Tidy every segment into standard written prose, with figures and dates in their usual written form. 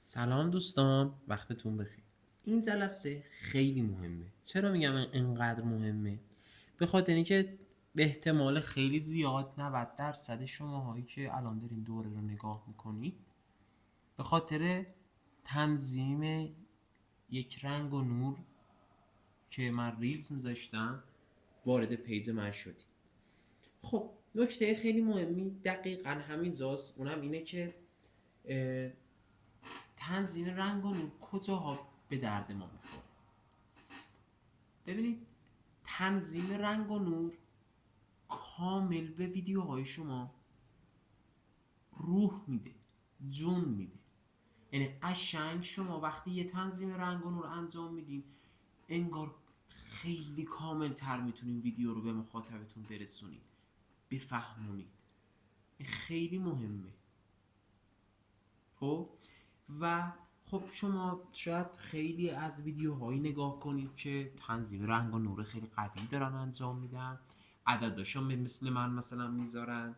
سلام دوستان، وقتتون بخیر. این جلسه خیلی مهمه. چرا میگم اینقدر مهمه؟ به خاطر اینکه به احتمال خیلی زیاد 90% شماهایی که الان دارین دوره رو نگاه میکنید به خاطر تنظیم یک رنگ و نور که من ریلز میذاشتم وارد پیج من شدید. خب نکته خیلی مهمی دقیقا همینجاست، اونم اینه که تنظیم رنگ و نور کجاها به درد ما میخوره. ببینید تنظیم رنگ و نور کامل به ویدیوهای شما روح میده، جون میده. یعنی قشنگ شما وقتی یه تنظیم رنگ و نور انجام میدین انگار خیلی کامل تر میتونین ویدیو رو به مخاطبتون برسونید، بفهمونید. خیلی مهمه. خب و خب شما شاید خیلی از ویدیوهایی نگاه کنید که تنظیم رنگ و نور خیلی قوی دارن انجام میدن، عدداشون مثل من مثلا میذارن،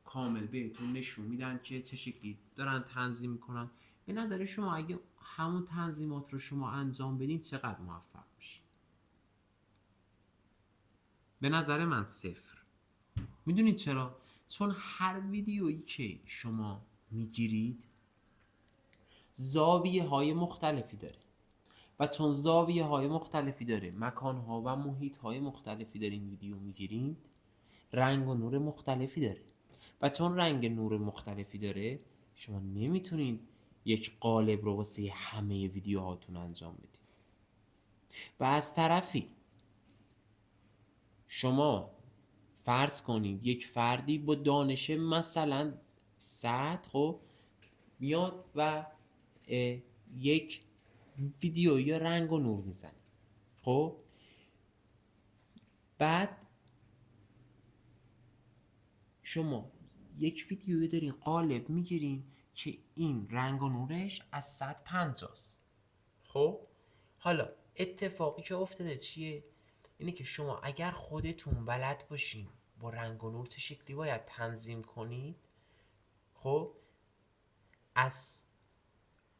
کامل بهتون نشون میدن که چه شکلی دارن تنظیم میکنن. به نظر شما اگه همون تنظیمات رو شما انجام بدین چقدر موفق میشین؟ به نظر من صفر. میدونید چرا؟ چون هر ویدیویی که شما میگیرید زاویه های مختلفی داره و چون زاویه های مختلفی داره، مکان ها و محیط های مختلفی دارین ویدیو میگیرید، رنگ و نور مختلفی داره و چون رنگ نور مختلفی داره شما نمیتونید یک قالب رو واسه همه ویدیوهاتون انجام بدید. و از طرفی شما فرض کنید یک فردی با دانش مثلا 100 خب میاد و یک ویدیوی رنگ و نور میزنه. خب بعد شما یک ویدیوی دارین قالب میگیرین که این رنگ و نورش از 150 است. خب حالا اتفاقی که افتاده چیه؟ اینه که شما اگر خودتون بلد باشین با رنگ و نور چه شکلی باید تنظیم کنید، خب از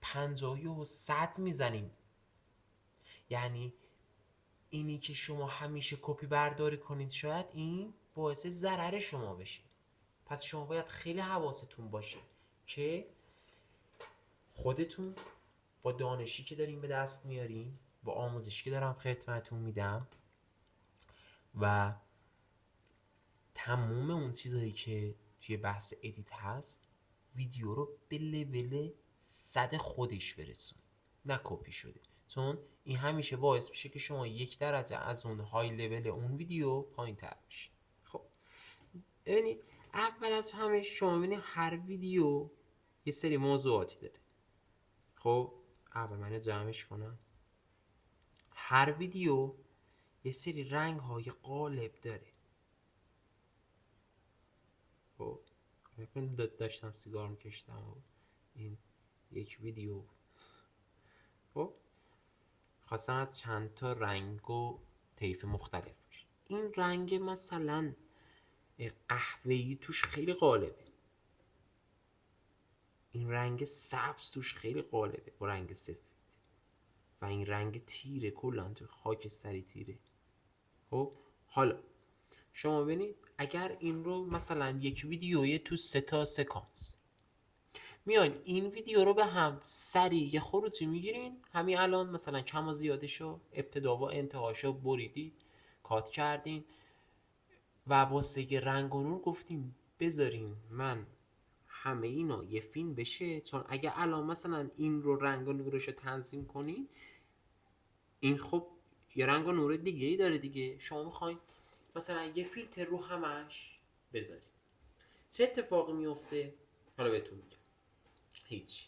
50 و 100 میزنیم. یعنی اینی که شما همیشه کپی برداری کنید شاید این باعث ضرر شما بشه. پس شما باید خیلی حواستون باشه که خودتون با دانشی که دارین به دست میارین، با آموزشی که دارم خدمتتون میدم و تموم اون چیزایی که توی بحث ادیت هست، ویدیو رو به لول 100 خودش برسون، نه کپی شده. چون این همیشه باعث میشه که شما 1 درجه از اون های لول اون ویدیو پایین تر بشید. خب ببینید اول از همه شما ببینید هر ویدیو یه سری موضوعاتی داره. خب اول من جمعش کنم. هر ویدیو یه سری رنگ های قالب داره. خب داشتم سیگار میکشتم و این یک ویدیو. خب خواستم از چند تا رنگ و طیف مختلف باشه. این رنگ مثلا قهوه‌ای توش خیلی غالبه، این رنگ سبز توش خیلی غالبه با رنگ سفید، و این رنگ تیره کلا تو خاکستری تیره. خب حالا شما ببینید اگر این رو مثلا یک ویدیوی تو 3 تا سکانس میان این ویدیو رو به هم سریع یه خروجی میگیرین، همین الان مثلا کم و زیادشو ابتدا و انتهاشو بریدید، کات کردین و واسه رنگ و نور گفتیم بذارین من همه اینا یه فیلم بشه. چون اگه الان مثلا این رو رنگ و نورش تنظیم کنین، این خب یه رنگ و نور دیگه ای داره دیگه، شما میخواین مثلا یه فیلتر رو همش بذارید، چه اتفاقی میفته؟ حالا بهتون میگم. هیچ،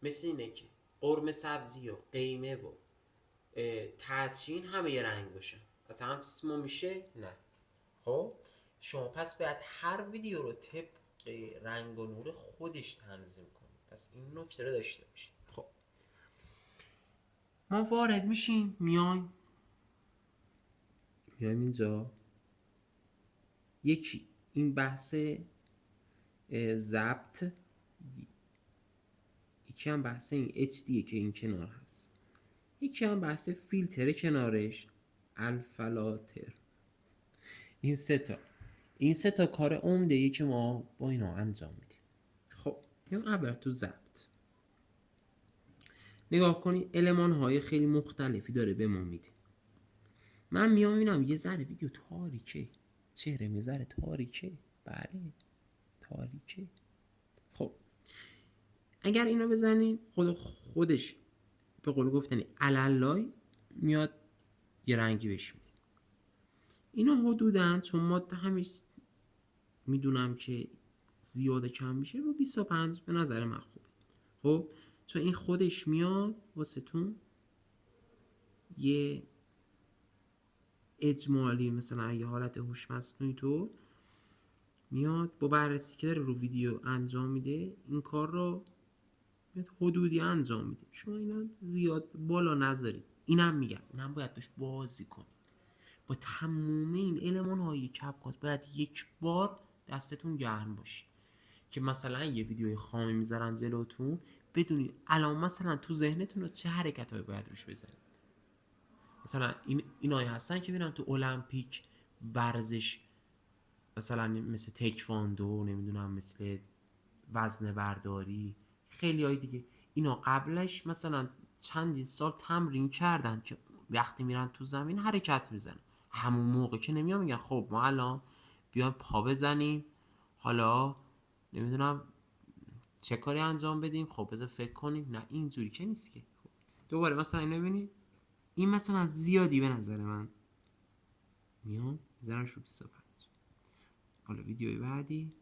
مثل اینه که قرمه سبزی و قیمه و تدشین همه یه رنگ باشن، اصلا هم چیزی ما میشه؟ نه. خب شما پس باید هر ویدیو رو طبق رنگ و نور خودش تنظیم کنید. پس این نکته رو داشته باشید. خب ما وارد میشیم، میایم اینجا یکی این بحث ضبط، یکی هم بحث این HD که این کنار هست، یکی هم بحث فیلتر کنارش، الفلاتر. این سه تا کار عمده‌ای که ما با اینا انجام میدیم. خب میام اول تو ضبط نگاه کنی، المان های خیلی مختلفی داره به ما میده. من میام میبینم یه ذره ویدیو تاریکه، چهره یه ذره تاریکه، بله تاریکه. خب اگر اینا بزنین خودش به قول گفتنی علالای میاد یه رنگی بهش میده. اینا حدوداً چون ما همیشه میدونم که زیاده کم میشه رو 25 به نظر من خوبه. خب چون این خودش میاد واسه تون یه اجمالی، مثلا یه حالت هوش مصنوعی تو میاد با بررسی که داره رو ویدیو انجام میده این کار رو حدودی انجام میده. شما اینا زیاد بالا نذارید. اینم میگم اینم باید بهش بازی کنید. با تموم این المان های کپکات باید یک بار دستتون گرم باشه که مثلا یه ویدیوی خامی میذارن جلوتون بدونید الان مثلا تو ذهنتون چه حرکت هایی باید روش بزنید. مثلا اینایی هستن که میرن تو المپیک ورزش، مثلا مثل تکواندو، نمیدونم مثل وزنه برداری، خیلی های دیگه، اینا قبلش مثلا چندین سال تمرین کردن که وقتی میرن تو زمین حرکت میزنن. همون موقع که نمیان میگن خب ما الان بیایم پا بزنیم، حالا نمیدونم چه کاری انجام بدیم، خب بذار فکر کنیم. نه اینجوری که نیست که. دوباره مثلا اینو ببینید، این مثلا زیادی به نظر من میام میذارمش رو 25. حالا ویدیوی بعدی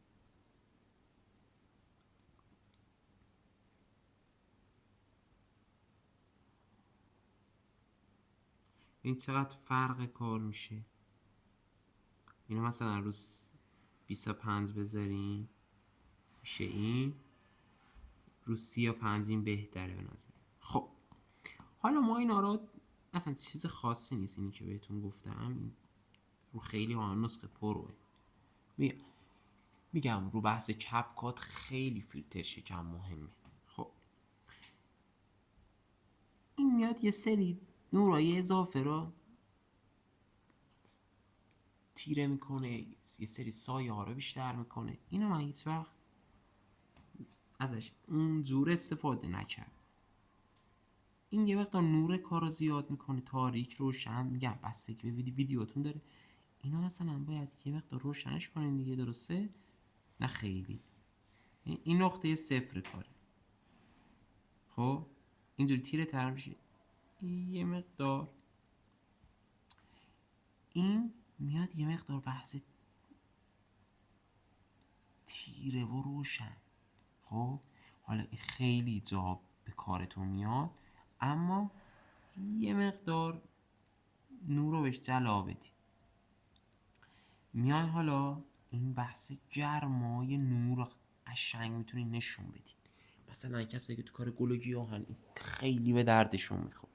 این چقدر فرق کار میشه. اینو مثلا رو 25 بذاریم میشه این، رو 35 این بهتره به نظر. خب حالا ما اینا رو اصلا چیز خاصی نیست، اینی که بهتون گفتم رو خیلی ها نسخه پروه. میگم رو بحث کپکات خیلی فیلتر شکم مهمه. خب این میاد یه سری نورای اضافه رو تیره میکنه، یه سری سایه ها رو بیشتر میکنه. اینو من هیچ وقت ازش اونجور استفاده نکرد. این یه مقدار نور کار رو زیاد میکنه، تاریک روشن، میگم بستگی به ویدیوتون داره. اینا مثلا باید یه مقدار روشنش کنین دیگه، درسته؟ نه خیلی. این نقطه صفر کاره. خب اینجوری تیره تر میشه یه مقدار. این میاد یه مقدار بحث تیره و روشن. خب حالا این خیلی جا به کارتون میاد، اما یه مقدار نور رو بهش جلا بدی. میای حالا این بحث گرمای نور قشنگ میتونی نشون بدی. مثلا کسایی که تو کار گل و گیاهن خیلی به دردشون میخوره.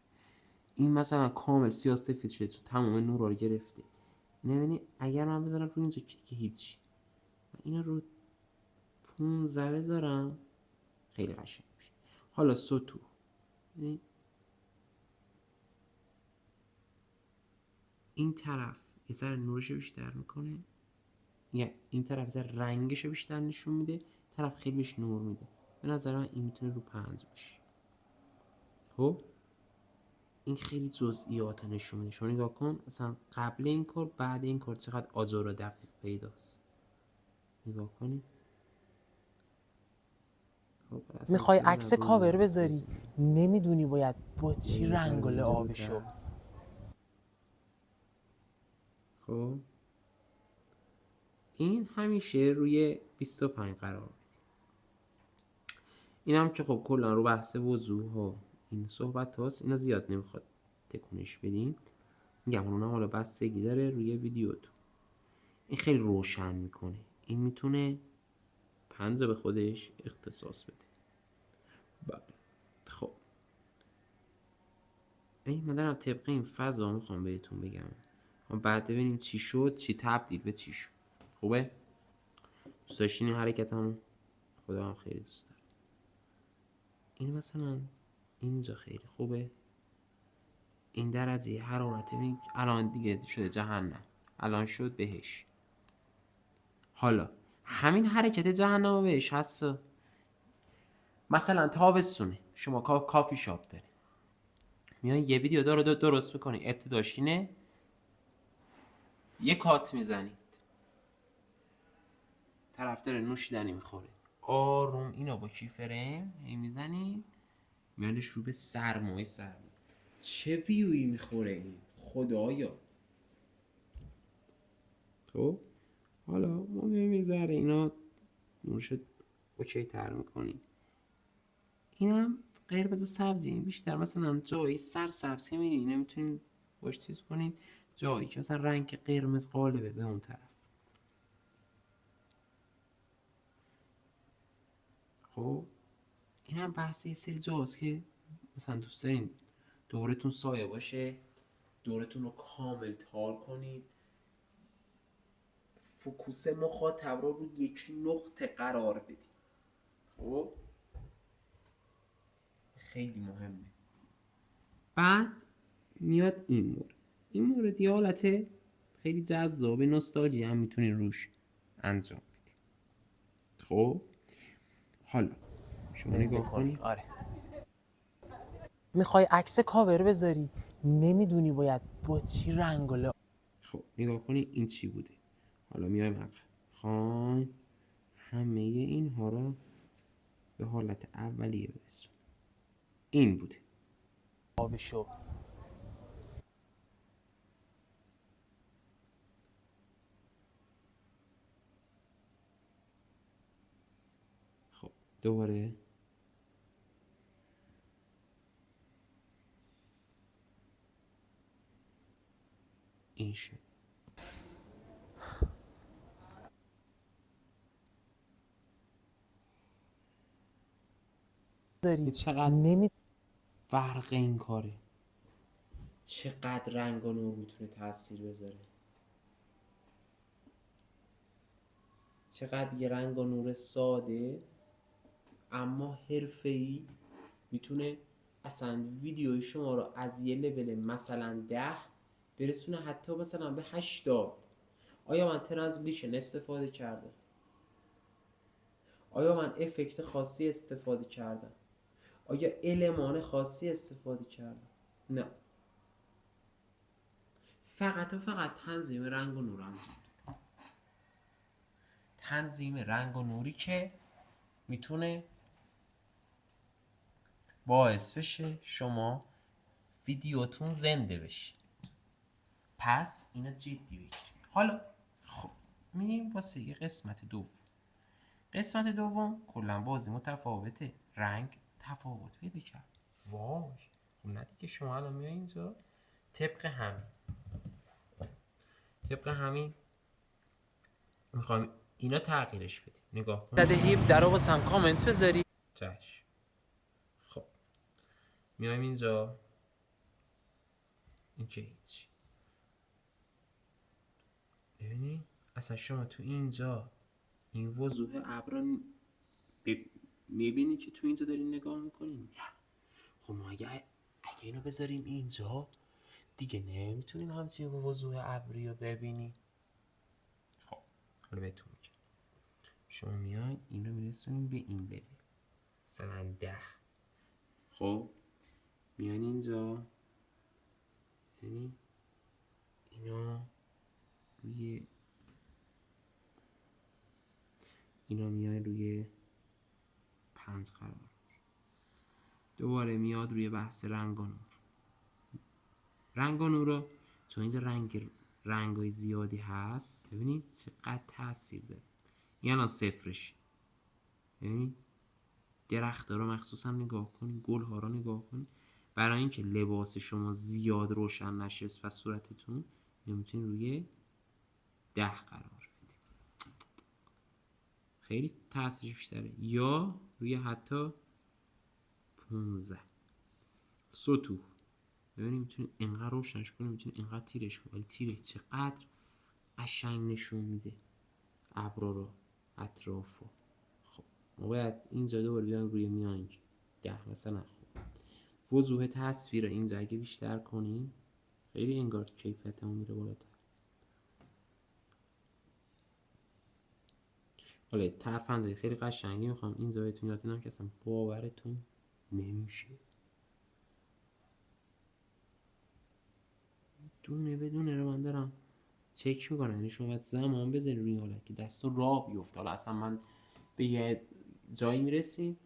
این مثلا کامل سیاه سفید شده، تو تمام نورا رو گرفته. نمی‌بینی؟ اگر من بذارم رو اینجا که هیچی، من اینا رو 15 بذارم خیلی قشنگ میشه. حالا سطوح این طرف یه ذره نورش بیشتر میکنه، یا این طرف یه ذره رنگش بیشتر نشون میده، طرف خیلی بهش نور میده. به نظر من این میتونه رو 5 باشه. خب این خیلی جزئیات نشون میده. شما نگاه کن مثلا قبل این کار بعد این کار چقدر آجر و دقیق پیداست. نگاه کنید. خب میخوای عکس کاور بذاری نمیدونی باید با چی رنگ و لعابشو. خب این همیشه روی 25 قرار بدیم. این هم که خب کلا رو بحث وضوح ها این صحبت هاست، اینا زیاد نمیخواد تکونش بدیم. میگم اونم حالا بستگی داره روی ویدیوتون. این خیلی روشن میکنه، این میتونه 5 به خودش اختصاص بده. بله خب من دارم طبق این فضا میخوام بهتون بگم، بعد ببینیم چی شد، چی تبدیل به چی شد. خوبه؟ دوست داشتین این حرکت هم؟ خدا هم خیلی دوست داره. این مثلا اینجا خیلی خوبه، این درجه حرارت الان دیگه شده جهنم، الان شد بهش. حالا همین حرکت جهنم و بهش هست. مثلا تابستونه، شما کافی شاپ داری، میان یه ویدیو داره درست میکنی، ابتداش اینه، یه کات میزنید، طرف داره نوشیدنی میخوره، آروم اینو با کی فریم میزنید، میانش رو به سرمایه چه ویویی میخوره این خدایا. تو حالا ما میذاره اینا نورش اوکی تر میکنیم. اینم قرمز سبزی، این بیشتر مثلا جایی سر سبز که میرین نمیتونین باش چیز کنین، جایی که مثلا رنگ قرمز قالبه به اون طرف. خب این هم بحث یه سری جاست که مثلا دوست دارین دورتون سایه باشه، دورتون رو کامل تار کنید، فوکوس مخاطب رو روی یک نقطه قرار بدید. خب خیلی مهمه. بعد میاد این مورد یه حالت خیلی جذاب نوستالژی هم میتونی روش انجام بدی. خب حالا شما نگاه کنی، آره میخوای عکس کاور بذاری نمیدونی باید با چی رنگ. خب نگاه کنی این چی بوده. حالا میایم عقب، خواهیم همه اینها رو به حالت اولیه برسون. این بوده آبشو. خب دوباره این شد. داری چقدر فرق این کاره، چقدر رنگ و نور میتونه تاثیر بذاره، چقدر یه رنگ و نور ساده اما حرفه‌ای میتونه اصلا ویدیوی شما رو از یه لول مثلا 10 برسونه حتی مثلا به 80. آیا من ترانزلیشن استفاده کردم؟ آیا من افکت خاصی استفاده کردم؟ آیا المان خاصی استفاده کردم؟ نه، فقط و فقط تنظیم رنگ و نور انجام دادم. تنظیم رنگ و نوری که میتونه باعث بشه شما ویدیوتون زنده بشه. پس اینا جدی بگیرید. حالا خب میریم واسه یه قسمت دوم. قسمت دوم کلا بازی متفاوته، رنگ تفاوت پیدا کرد. وای خب نه دیگه، شما الان میای اینجا طبق همین میخوایم اینا تغییرش بدیم. نگاه کن. داده 17 رو واسم کامنت بذاری. چشم. خب میایم اینجا، این که هیچ. ببینی اصلا شما تو اینجا این وضوح ابر میبینی که تو اینجا دارین نگاه میکنین. خب ما اگه اینو بذاریم اینجا دیگه نمیتونیم همچین وضوح ابری رو ببینیم. خب حالا بهتون میگم، شما میان اینو میرسونیم به این لول مثلا 10. خب میان اینجا، یعنی اینا میان روی 5 قرار بدیم. دوباره میاد روی بحث رنگ و نور. رنگ و نور رو چون اینجا رنگای زیادی هست، ببینید چقدر تاثیر داره. این الان صفرش. ببینید درخت‌ها رو مخصوصا نگاه کنید، گل‌ها رو نگاه کنید. برای اینکه لباس شما زیاد روشن نشه و صورتتون، نمیتونید روی 10 قرار بدید، خیلی تاثیرش بیشتره. یا روی حتی 15. سطوح ببینید میتونید اینقدر روشنش کنید، میتونید اینقدر تیرش کنید، ولی تیره چقدر قشنگ نشون میده ابرا رو، اطرافو. خب ما باید اینجا دوباره بیایم روی میانگین. 10 مثلا. خوب وضوح تصویر اینجا اگه بیشتر کنیم خیلی انگار کیفیت اون میره بالاتر. حالا ترفندهای خیلی قشنگی میخوام اینجا بهتون یاد بدم که اصلا باورتون نمیشه. دونه بدونه رو من دارم چک میکنم، یعنی شما باید زمان بذاری روی این حالت که دستو راه بیفته. حالا اصلا من به یه جایی میرسیم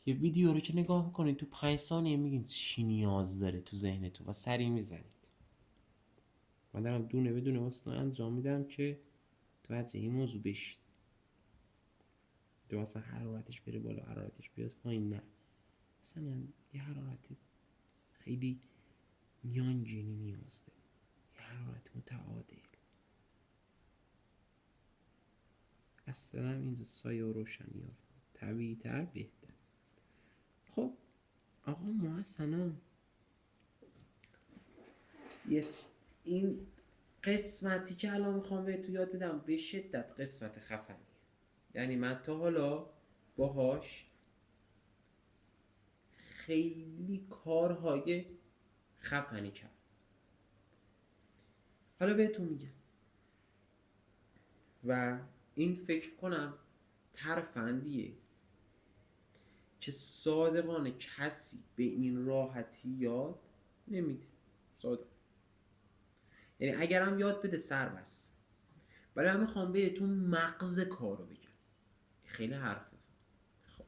یه ویدیو رو که نگاه میکنید تو 5 ثانیه میگین چی نیاز داره تو ذهنتون و سریع میزنید. من دارم دونه بدونه واسه انجام میدم که تو از این موضوع بشید. تو مثلا حرارتش بره بالا، حرارتش بیاد پایین، نه مثلا یه حرارت خیلی میانجینی نیاز داره، یه حرارت متعادل. اصلا اینجا سایه و روشن نیاز طبیعی تر بهتر. خب آقا ما اصلا این قسمتی که الان میخوام بهتون یاد بدم به شدت قسمت خفنیه. یعنی من تا حالا باهاش خیلی کارهای خفنی کردم. حالا بهتون میگم و این فکر کنم ترفندیه که صادقانه کسی به این راحتی یاد نمیده. صادق، یعنی اگرم یاد بده سر بس، ولی من میخوام بهتون مغز کارو بگم. خیلی حرفه. خب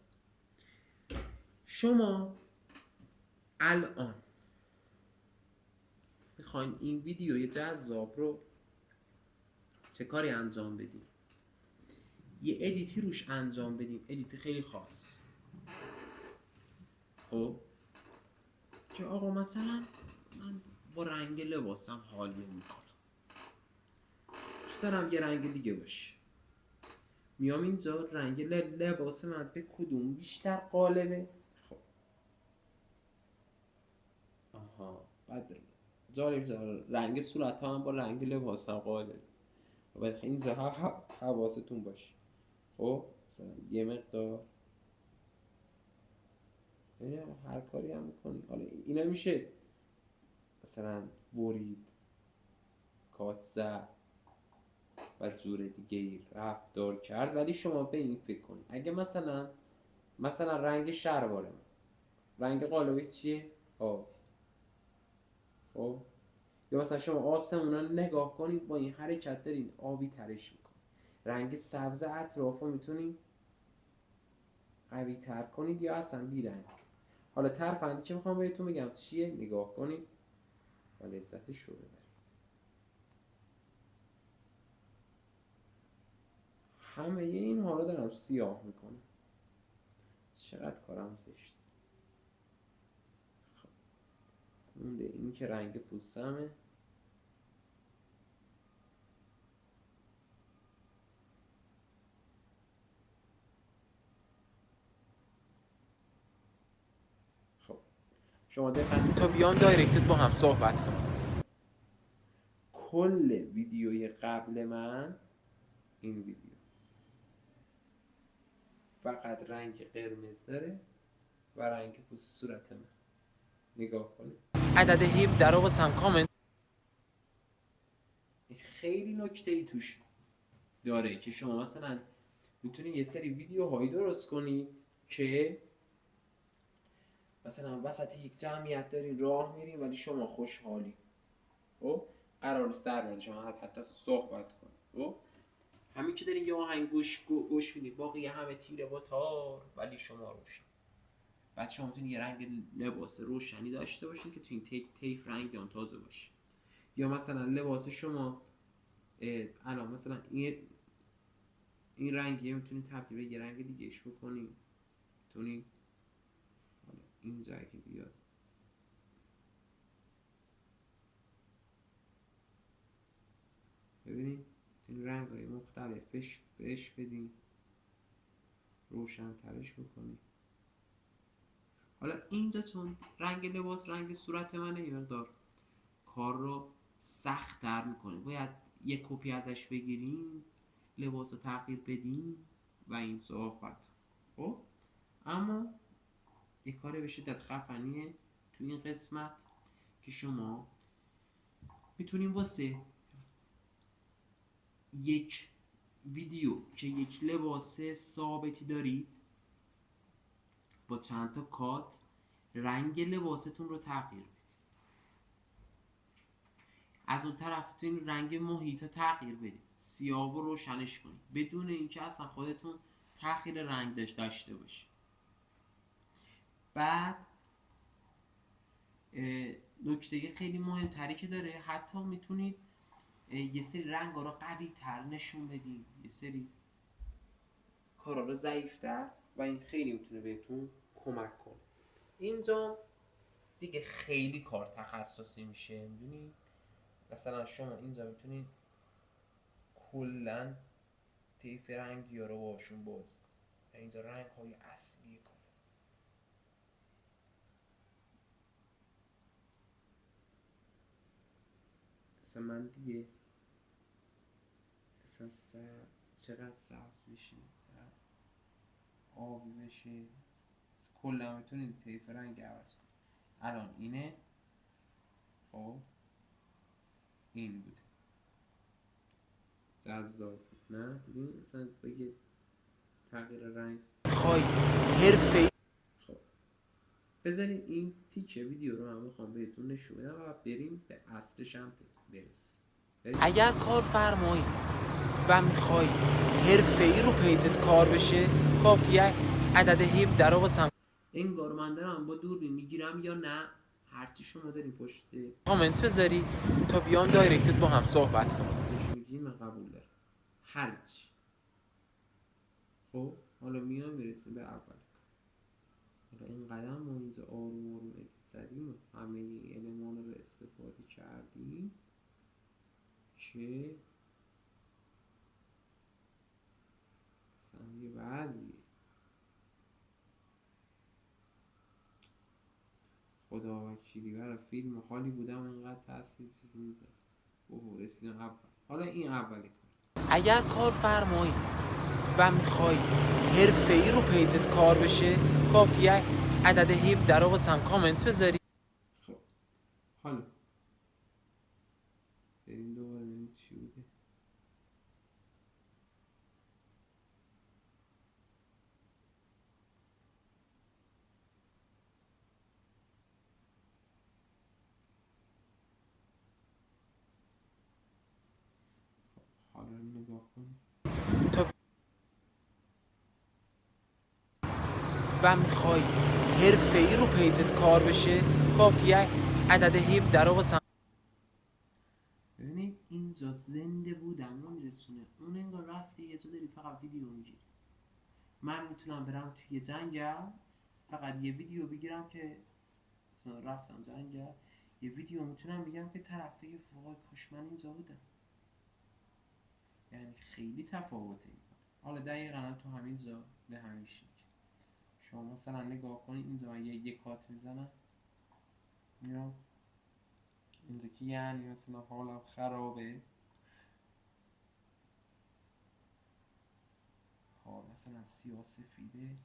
شما الان میخواین این ویدیوی جذاب رو چه کاری انجام بدیم؟ یه ادیتی روش انجام بدیم، ادیت خیلی خاص. خب که آقا مثلا من با رنگ لباسم حال نمیکنم، دوست دارم یه رنگ دیگه باشه. میام اینجا رنگ لباس من به کدوم بیشتر قالبه؟ خب آها بعد جالب رنگ صورت هم با رنگ لباس هم قالبه. باید خیلی اینجا حواستون باشه. خب مثلا یه مقدار هر کاری هم میکنی. حالا اینا میشه مثلا برید، کات زد و جور دیگه رفتار کرد. ولی شما به این فکر کنید اگه مثلا رنگ شلوار من رنگ قالبش چیه؟ آبی. خب یا مثلا شما آسمون رو نگاه کنید، با این حرکت دارین آبی ترش میکنید. رنگ سبز اطراف رو میتونید قوی تر کنید یا اصلا بی رنگ. حالا ترفندی که میخوام بهتون بگم چیه، نگاه کنید و لذتش رو ببرید. همه اینها رو دارم سیاه میکنم. چقدر کارم زشت. خب مونده این که رنگ پوستمه. خب شما دقت تا بیان دایرکتت با هم صحبت کنیم. کل ویدیوی قبل من این ویدیو فقط رنگ قرمز داره و رنگ پوست صورت من. نگاه کنید عدد 17 رو واسم کامنت. خیلی نکته ای توش داره که شما مثلا میتونید یه سری ویدیوهایی درست کنید که مثلا وسط یک جمعیت دارین راه میرین ولی شما خوشحالی. خب قرار نیست در مورد شما حتی صحبت کنید. خب همین که دارین یه آهنگ گوش میدید، باقی همه تیره با تار ولی شما روشن. بعد شما میتونید یه رنگ لباس روشنی داشته باشین که تو این طیف رنگ اون تازه باشه. یا مثلا لباس شما الان مثلا این رنگیه میتونید تبدیل به یه رنگ دیگهش بکنید. میتونید اینجا که بیاد ببینید این رنگ های مختلف بهش بدین، روشن ترش بکنید. حالا اینجا چون رنگ لباس رنگ صورت منه یه مقدار کار رو سخت تر میکنه. باید یه کپی ازش بگیریم، لباس رو تغییر بدیم و این صحبت. خب اما یه کار به شدت خفنیه تو این قسمت که شما میتونیم واسه یک ویدیو که یک لباس ثابتی دارید با چند تا کات رنگ لباستون رو تغییر بدید. از اون طرف این رنگ محیط رو تغییر بدید، سیاه و روشنش کنید بدون اینکه اصلا خودتون تغییر رنگ داشته باشید. بعد نکته خیلی مهمتری که داره، حتی میتونید یه سری رنگ رو قوی تر نشون بدید، یه سری کارا رو ضعیفتر، و این خیلی میتونه بهتون کمک کنه. اینجا دیگه خیلی کار تخصصی میشه، میدونی مثلا شما اینجا میتونید کلا طیف رنگی ها رو باشون باز کنید. اینجا رنگ های اصلی کار. مثلا من دیگه مثلا چقدر سبز بشه، چقدر آبی بشه، کلا میتونید طیف رنگ عوض کنید. الان اینه، خب این بوده جذاب بود، نه دیگه مثلا بگه تغییر رنگ خواهی حرفه‌ای. خب بذارید این تیکه ویدیو رو هم میخوام بهتون نشون بدم و بریم به اصلش هم برسیم. اگر کارفرمایی و میخوای حرفه‌ای رو پیجت کار بشه، کافیه عدد 17 رو واسم انگار من دارم با دوربین میگیرم یا نه، هرچی شما داریم پشت کامنت بذاری تا بیام دایرکتت با هم صحبت کنم. ازش میگین من قبول دارم هرچی. خب حالا میام میرسیم به اول. حالا این قدم ما اینجا آروم آروم ادیت زدیم و همه این المان رو استفاده کردیم که مثلا یه وضعیه خدا وکیلی برای فیلم و حالی بودم اینقدر تاثیر چیزی میزد. اوه رسیدیم اول. حالا این اولی کار. اگر کارفرمایی و میخوای حرفه‌ای رو پیجت کار بشه، کافیه عدد 17 رو واسم کامنت بذاری. خب حالا بریم دوباره ببینیم چی بوده. حالا نگاه کنیم و میخوای حرفه‌ای رو پیجت کار بشه، کافیه عدد 17 رو واسم. ببینید اینجا زنده بودن رو میرسونه، اون انگار رفتی یه جا داری فقط ویدیو میگیری. من میتونم برم توی جنگل فقط یه ویدیو بگیرم که رفتم جنگل، یه ویدیو میتونم بگیرم که طرف بگه وای کاش من اینجا بودم. یعنی خیلی تفاوته این کار. حالا دقیقا هم تو همین جا به همین شکل شما مثلا نگاه کنید اینجا من یه کات میزنم میام اینجا که یعنی مثلا حالم خرابه، کار مثلا سیاه سفیده،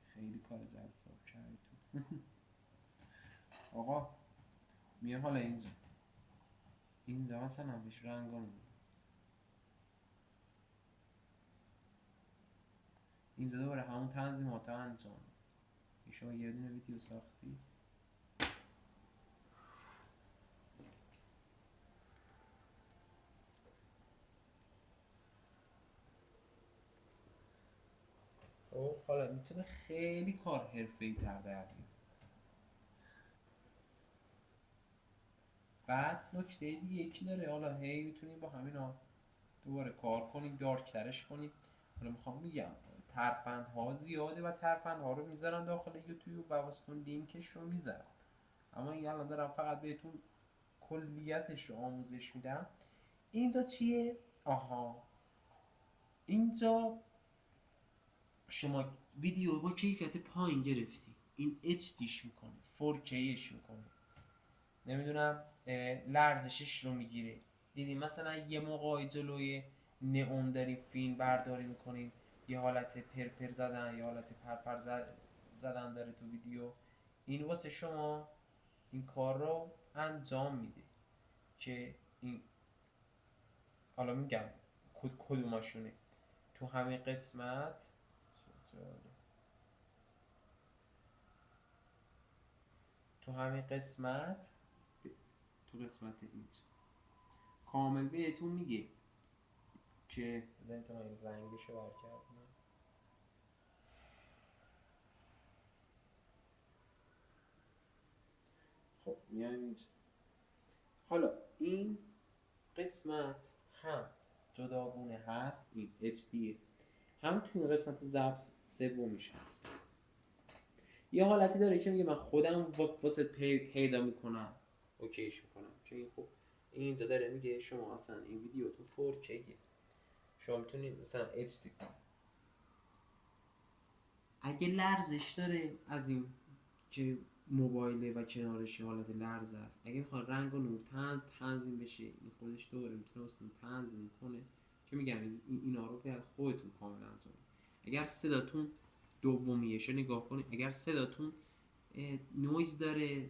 خیلی کار جذاب کردی تو. آقا میام حالا اینجا مثلا بهش رنگا میدیم. اینجا دوباره همون تنظیمات رو انجام میدیم. شما یه دونه ویدیو ساختی، حالا میتونه خیلی کار حرفه‌ای تر در بیاره. بعد نکته دیگه یکی داره، حالا هی میتونیم با همینا دوباره کار کنیم، دارک ترش کنیم. حالا میخوام میگم ترفندها زیاده و ترفندها رو میذارن داخل یوتیوب و واسهتون لینکش رو میذارن، اما این الان دارم فقط بهتون کلیتش رو آموزش میدم. اینجا چیه؟ آها اینجا شما ویدیو با کیفیت پایین گرفتی، این HDش میکنه، 4Kش میکنه، نمیدونم لرزشش رو میگیره، دیدین مثلا یه موقعی جلوی نئون داریم فیلم برداری میکنیم، یه حالت پرپر زدن، یه حالت پرپر زدن داره تو ویدیو. این واسه شما این کار رو انجام میده که این، حالا میگم کدوماشونه. تو همین قسمت تو قسمت اینجا کامل بهتون میگه که بزنید تا من این رنگش رو برگردونم. خب میایم اینجا. حالا این قسمت هم جداگونه هست، این HD، هم تو این قسمت ضبط سومیش هست. یه حالتی داره که میگه من خودم واسه پیدا میکنم، اوکیش میکنم. چون خب اینجا داره میگه شما اصلا این ویدیو تو 4K شما میتونید مثلا HD کنید. اگه لرزش داره از این که موبایله و کنارش حالت لرز است، اگه میخواد رنگ و نور تنظیم بشه، این خودش دوباره میتونه اصلا تنظیم کنه. که میگم اینا رو باید خودتون کاملا انجام بدید. اگر صداتون دومیه‌شو نگاه کنید، اگر صداتون نویز داره،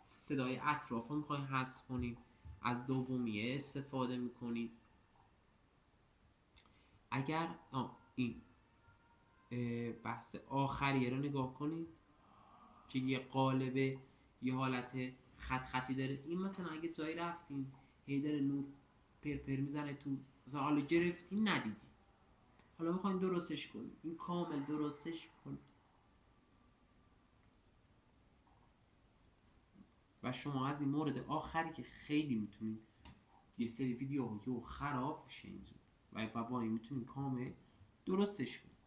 صدای اطراف رو میخواین حذف کنید، از دومیه استفاده میکنید. اگر این بحث آخریه رو نگاه کنید که یه قالب یه حالت خطی داره، این مثلا اگه جایی رفتین هی داره نور پرپر میزنه تو، مثلا حالا گرفتین ندیدی، حالا میخواین درستش کنید، این کامل درستش کنید و شما از این مورد آخری که خیلی میتونید یه سری ویدیوها خراب میشه اینجور و با این میتونید کامل درستش کنید.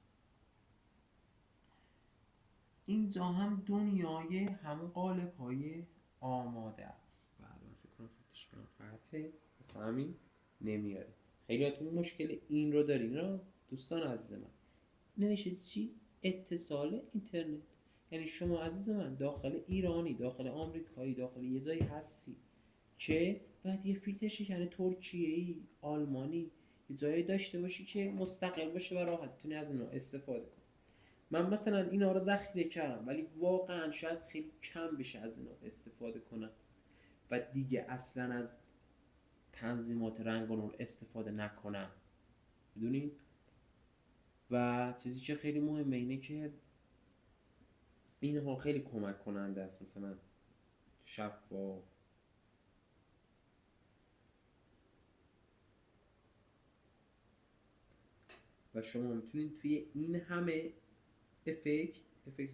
اینجا هم دنیای همون قالب های آماده است. بعد من فکر کنم فتش کنم قطعه مثلا همین نمیاره. خیلی هاتون مشکل این رو دارین رو دوستان عزیز من. نمیشه چی؟ اتصال اینترنت. یعنی شما عزیز من داخل ایرانی، داخل آمریکایی، داخل یه جایی هستی که باید یه فیلتر شکن ترکیه‌ای، آلمانی، یه جایی داشته باشی که مستقل باشه و راحت تونی از اینا استفاده کنی. من مثلا اینا رو ذخیره کردم ولی واقعا شاید خیلی کم بشه از اینا استفاده کنم و دیگه اصلا از تنظیمات رنگ و نور استفاده نکنم. میدونید؟ و چیزی که خیلی مهمه اینه که اینها خیلی کمک کننده است، مثلا شفاف و شما میتونید توی این همه افکت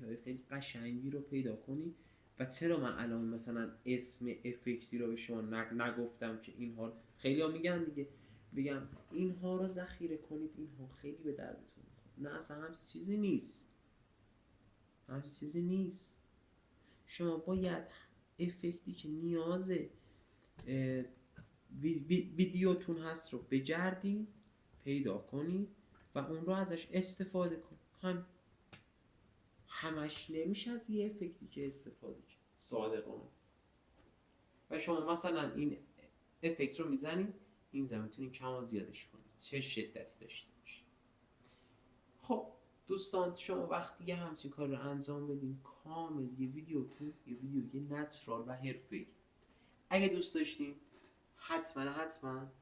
های خیلی قشنگی رو پیدا کنید. و چرا من الان مثلا اسم افکتی رو به شما نگفتم که اینها خیلی ها میگن دیگه، بگم اینها رو ذخیره کنید، اینها خیلی به دردتون میخوره. نه اصلا همچین چیزی نیست. شما باید افکتی که نیاز ویدیوتون هست رو بگردید پیدا کنید و اون رو ازش استفاده کنید. همش نمیشه از یه افکتی که استفاده کنید صادقانه. و شما مثلا این افکت رو میزنید اینجا میتونید کم و زیادش کنید چه شدتی داشته باشه. خب دوستان شما وقتی یه همچین کار رو انجام بدین کامل یه ویدیو نچرال و حرفه‌ای، اگه دوست داشتین حتما